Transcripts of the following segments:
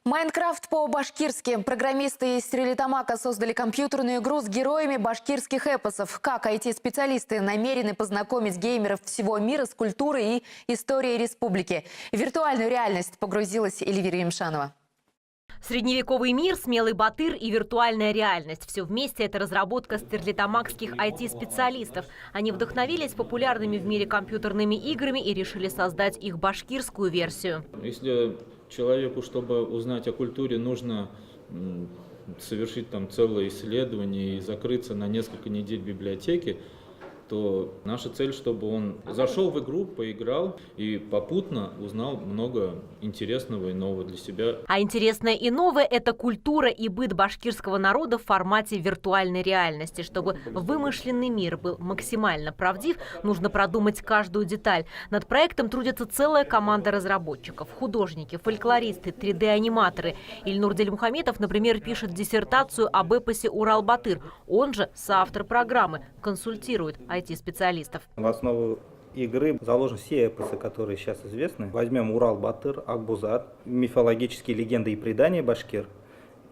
Майнкрафт по-башкирски. Программисты из Стерлитамака создали компьютерную игру с героями башкирских эпосов. Как IT-специалисты намерены познакомить геймеров всего мира с культурой и историей республики. В виртуальную реальность погрузилась Эльвира Емшанова. Средневековый мир, смелый батыр и виртуальная реальность. Все вместе – это разработка стерлитамакских IT-специалистов. Они вдохновились популярными в мире компьютерными играми и решили создать их башкирскую версию. Если человеку, чтобы узнать о культуре, нужно совершить там целое исследование и закрыться на несколько недель в библиотеке, то наша цель, чтобы он зашел в игру, поиграл и попутно узнал много интересного и нового для себя. А интересное и новое – это культура и быт башкирского народа в формате виртуальной реальности. Чтобы вымышленный мир был максимально правдив, нужно продумать каждую деталь. Над проектом трудится целая команда разработчиков. Художники, фольклористы, 3D-аниматоры. Ильнур Дельмухаметов, например, пишет диссертацию об эпосе «Урал-Батыр». Он же соавтор программы, консультирует IT-специалистов. В основу игры заложены все эпосы, которые сейчас известны. Возьмем Урал-Батыр, Акбузат, мифологические легенды и предания башкир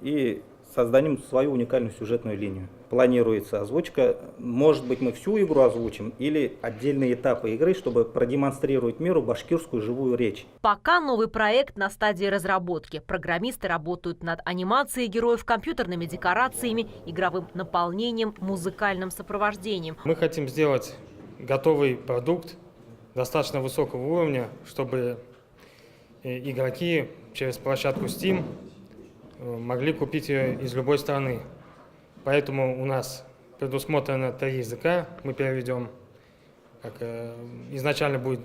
и создадим свою уникальную сюжетную линию. Планируется озвучка. Может быть, мы всю игру озвучим или отдельные этапы игры, чтобы продемонстрировать миру башкирскую живую речь. Пока новый проект на стадии разработки. Программисты работают над анимацией героев, компьютерными декорациями, игровым наполнением, музыкальным сопровождением. Мы хотим сделать готовый продукт достаточно высокого уровня, чтобы игроки через площадку Steam могли купить ее из любой страны. Поэтому у нас предусмотрено 3 языка. Мы переведем, как изначально будет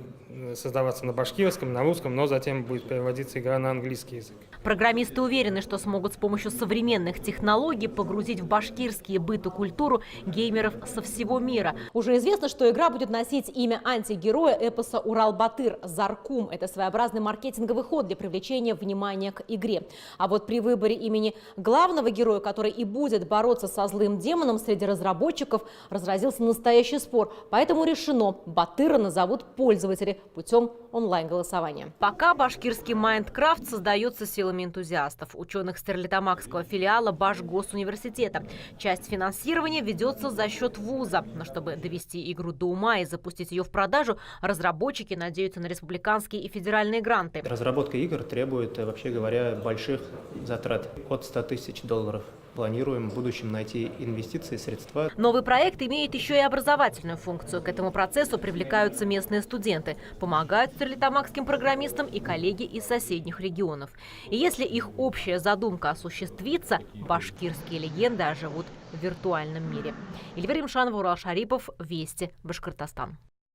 создаваться на башкирском, на русском, но затем будет переводиться игра на английский язык. Программисты уверены, что смогут с помощью современных технологий погрузить в башкирские быт и культуру геймеров со всего мира. Уже известно, что игра будет носить имя антигероя эпоса «Урал-Батыр» Заркум. Это своеобразный маркетинговый ход для привлечения внимания к игре. А вот при выборе имени главного героя, который и будет бороться со злым демоном, среди разработчиков разразился настоящий спор. Поэтому решено, Батыра назовут пользователи путем онлайн-голосования. Пока башкирский Майнкрафт создается силами энтузиастов, ученых Стерлитамакского филиала Башгосуниверситета. Часть финансирования ведется за счет вуза. Но чтобы довести игру до ума и запустить ее в продажу, разработчики надеются на республиканские и федеральные гранты. Разработка игр требует, вообще говоря, больших затрат от $100 000. Планируем в будущем найти инвестиции, средства. Новый проект имеет еще и образовательную функцию. К этому процессу привлекаются местные студенты. Помогают стерлитамакским программистам и коллеги из соседних регионов. И если их общая задумка осуществится, башкирские легенды оживут в виртуальном мире. Эльвира Емшанова, Урал Шарипов, Вести, Башкортостан.